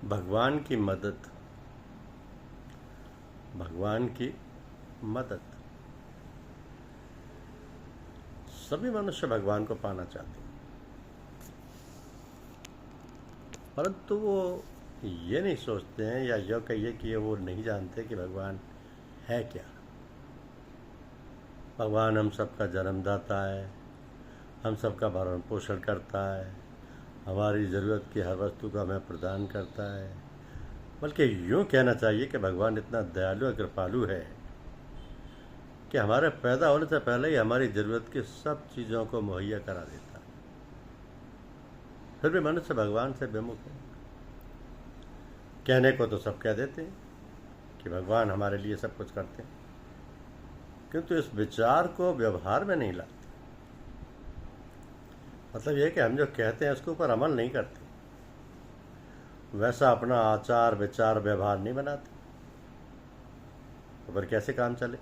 भगवान की मदद। भगवान की मदद। सभी मनुष्य भगवान को पाना चाहते हैं, परंतु वो ये नहीं सोचते हैं या यो कहिए कि वो नहीं जानते कि भगवान है क्या। भगवान हम सबका जन्मदाता है, हम सबका भरण पोषण करता है, हमारी ज़रूरत की हर वस्तु को हमें प्रदान करता है। बल्कि यूँ कहना चाहिए कि भगवान इतना दयालु और कृपालु है कि हमारे पैदा होने से पहले ही हमारी ज़रूरत की सब चीज़ों को मुहैया करा देता है। फिर भी मनुष्य भगवान से विमुख है। कहने को तो सब कह देते हैं कि भगवान हमारे लिए सब कुछ करते हैं, किंतु इस विचार को व्यवहार में नहीं लाते। मतलब यह कि हम जो कहते हैं उसके ऊपर अमल नहीं करते, वैसा अपना आचार विचार व्यवहार नहीं बनाते, तो फिर कैसे काम चले।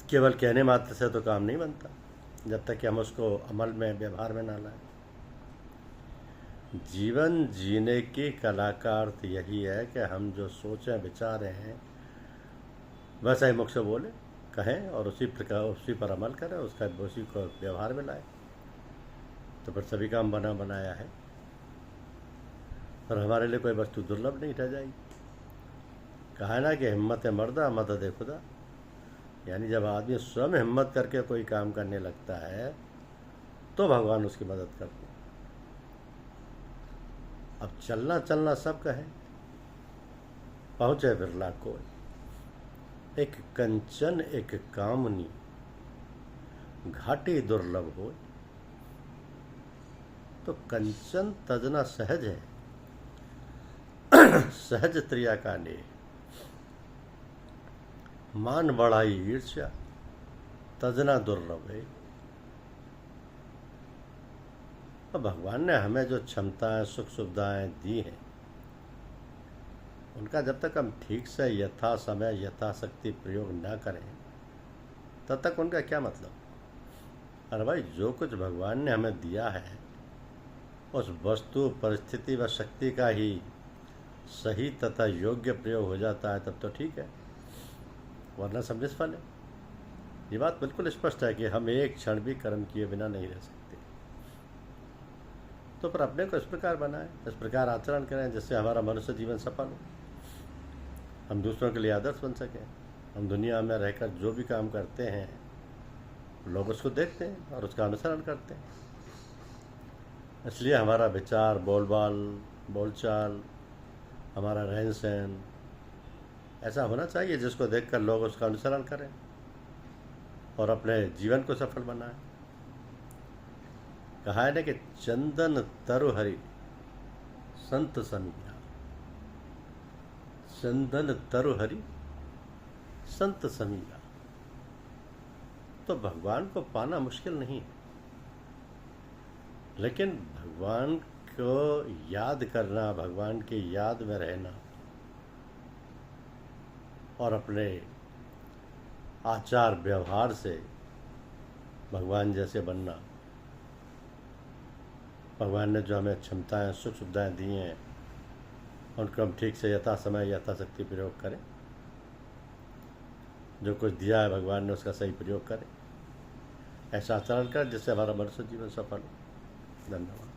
केवल कहने मात्र से तो काम नहीं बनता जब तक कि हम उसको अमल में व्यवहार में ना लाएं। जीवन जीने की कला का अर्थ यही है कि हम जो सोचें विचारें हैं वैसा ही मुख से बोले कहें और उसी पर अमल करें, उसका उसी को व्यवहार में लाएं, तो फिर सभी काम बना बनाया है और हमारे लिए कोई वस्तु दुर्लभ नहीं रह जाएगी। कहा है ना कि हिम्मत मर्दा मदद खुदा, यानी जब आदमी स्वयं हिम्मत करके कोई काम करने लगता है तो भगवान उसकी मदद करते हैं। अब चलना चलना सब कहे, पहुँचे बिरला कोई, एक कंचन एक कामनी, घाटी दुर्लभ हो। तो कंचन तजना सहज है, सहज त्रिया का ने, मान बढ़ाई ईर्ष्या तजना दुर्लभ है। तो भगवान ने हमें जो क्षमताएं सुख सुविधाएं दी हैं उनका जब तक हम ठीक से यथा समय यथाशक्ति प्रयोग न करें तब तक उनका क्या मतलब। अरे भाई, जो कुछ भगवान ने हमें दिया है उस वस्तु परिस्थिति व शक्ति का ही सही तथा योग्य प्रयोग हो जाता है तब तो ठीक है, वरना सब निष्फल है। ये बात बिल्कुल स्पष्ट है कि हम एक क्षण भी कर्म किए बिना नहीं रह सकते। तो पर अपने को इस प्रकार बनाएं, इस प्रकार आचरण करें जिससे हमारा मनुष्य जीवन सफल हो, हम दूसरों के लिए आदर्श बन सकें। हम दुनिया में रहकर जो भी काम करते हैं लोग उसको देखते हैं और उसका अनुसरण करते हैं। इसलिए हमारा विचार बोलचाल हमारा रहन सहन ऐसा होना चाहिए जिसको देखकर लोग उसका अनुसरण करें और अपने जीवन को सफल बनाएं। कहा है ना कि चंदन तरु हरि संत समीरा, चंदन तरु हरि संत समीरा। तो भगवान को पाना मुश्किल नहीं है, लेकिन भगवान को याद करना, भगवान की याद में रहना और अपने आचार व्यवहार से भगवान जैसे बनना, भगवान ने जो हमें क्षमताएं सुख सुविधाएं दी हैं उनको हम ठीक से यथा समय यथाशक्ति प्रयोग करें। जो कुछ दिया है भगवान ने उसका सही प्रयोग करें, ऐसा आचरण करें जिससे हमारा मनुष्य जीवन सफल हो। धन्यवाद।